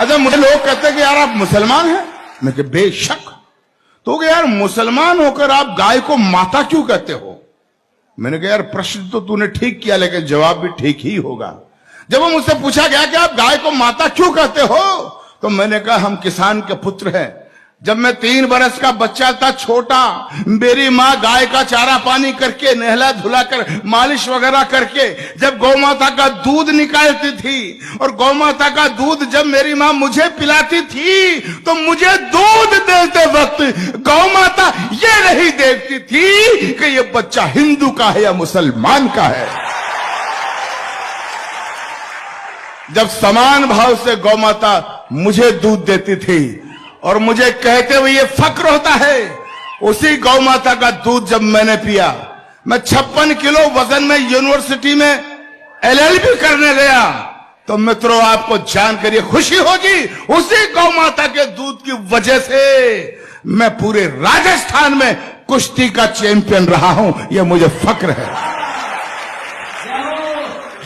अच्छा, मुझे लोग कहते हैं कि यार आप मुसलमान हैं। मैं कि बेशक। तो कि यार मुसलमान होकर आप गाय को माता क्यों कहते हो? मैंने कहा यार प्रश्न तो तूने ठीक किया, लेकिन जवाब भी ठीक ही होगा। जब वो मुझसे पूछा गया कि आप गाय को माता क्यों कहते हो, तो मैंने कहा हम किसान के पुत्र हैं। जब मैं 3 बरस का बच्चा था, छोटा, मेरी माँ गाय का चारा पानी करके, नहला धुलाकर, मालिश वगैरह करके जब गौ माता का दूध निकालती थी, और गौ माता का दूध जब मेरी माँ मुझे पिलाती थी, तो मुझे दूध देते वक्त गौ माता ये नहीं देखती थी कि ये बच्चा हिंदू का है या मुसलमान का है। जब समान भाव से गौ माता मुझे दूध देती थी और मुझे कहते हुए ये फक्र होता है, उसी गौ माता का दूध जब मैंने पिया, मैं 56 किलो वजन में यूनिवर्सिटी में LLB करने गया, तो मित्रों आपको जानकर ये खुशी होगी, उसी गौ माता के दूध की वजह से मैं पूरे राजस्थान में कुश्ती का चैंपियन रहा हूं। यह मुझे फक्र है।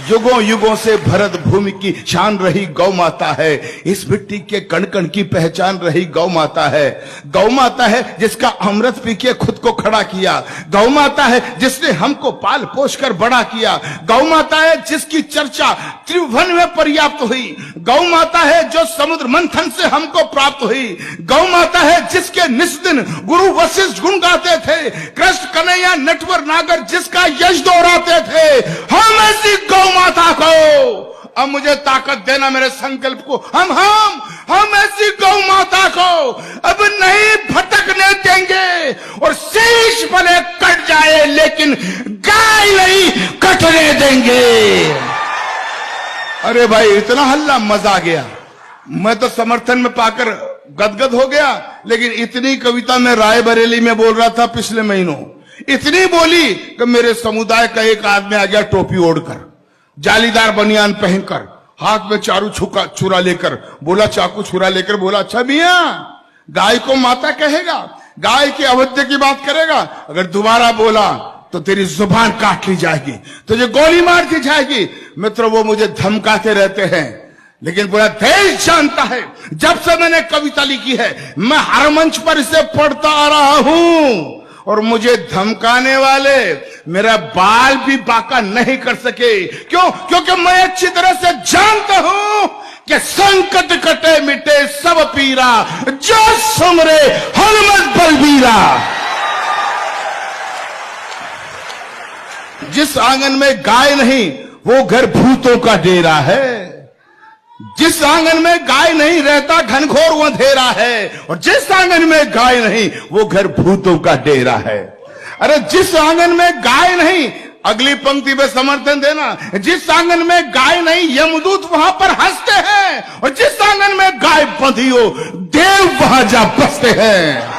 युगों युगों से भरत भूमि की शान रही गौ माता है। इस मिट्टी के कण कण की पहचान रही गौ माता है। गौ माता है जिसका अमृत पी के खुद को खड़ा किया। गौ माता है जिसने हमको पाल पोष कर बड़ा किया। गौ माता है जिसकी चर्चा त्रिभुवन में पर्याप्त हुई। गौ माता है जो समुद्र मंथन से हमको प्राप्त हुई। गौ माता है जिसके निस्दिन गुरु वशिष्ठ गुण गाते थे। कृष्ण कन्हैया नटवर नागर जिसका यश दोहराते थे। हम ऐसी गौ माता को, अब मुझे ताकत देना मेरे संकल्प को, हम ऐसी गौ माता को अब नहीं भटकने देंगे। और शीश भले कट जाए लेकिन गाय नहीं कटने देंगे। अरे भाई इतना हल्ला, मजा आ गया। मैं तो समर्थन में पाकर गदगद हो गया, लेकिन इतनी कविता मैं रायबरेली में बोल रहा था पिछले महीनों, इतनी बोली कि मेरे समुदाय का एक आदमी आ गया टोपी ओढ़कर, जालीदार बनियान पहनकर, हाथ में चारू छुरा लेकर, बोला चाकू छुरा लेकर, बोला अच्छा मियां गाय को माता कहेगा, गाय की अवध्य की बात करेगा, अगर दोबारा बोला तो तेरी जुबान काट ली जाएगी, तुझे गोली मार दी जाएगी। मित्रों वो मुझे धमकाते रहते हैं, लेकिन पूरा देश जानता है जब से मैंने कविता लिखी है मैं हर मंच पर इसे पढ़ता आ रहा हूं, और मुझे धमकाने वाले मेरा बाल भी बाका नहीं कर सके। क्यों? क्योंकि मैं अच्छी तरह से जानता हूं कि संकट कटे मिटे सब पीरा, जो सुमरे हनुमत बलबीरा। जिस आंगन में गाय नहीं वो घर भूतों का डेरा है। जिस आंगन में गाय नहीं रहता घनघोर अंधेरा है, और जिस आंगन में गाय नहीं वो घर भूतों का डेरा है। अरे जिस आंगन में गाय नहीं, अगली पंक्ति में समर्थन देना, जिस आंगन में गाय नहीं यमदूत वहां पर हंसते हैं, और जिस आंगन में गाय बंधी हो देव वहां जा बसते हैं।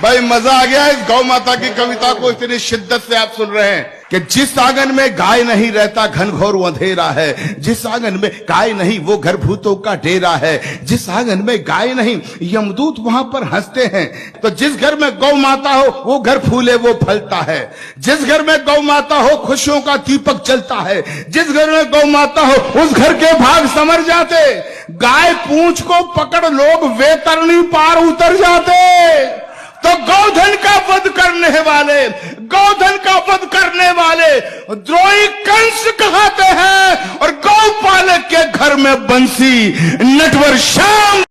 भाई मजा आ गया इस गौ माता की कविता को इतनी शिद्दत से आप सुन रहे हैं कि जिस आंगन में गाय नहीं रहता घनघोर अंधेरा है। जिस आंगन में गाय नहीं वो घर भूतों का डेरा है। जिस आंगन में गाय नहीं यमदूत वहां पर हंसते हैं। तो जिस घर में गौ माता हो वो घर फूले वो फलता है। जिस घर में गौ माता हो खुशियों का दीपक जलता है। जिस घर में गौ माता हो उस घर के भाग संवर जाते। गाय पूंछ को पकड़ लोग वैतरणी पार उतर जाते। तो गौधन का वध करने वाले द्रोही कंस कहते हैं, और गौपालक के घर में बंसी नटवर श्याम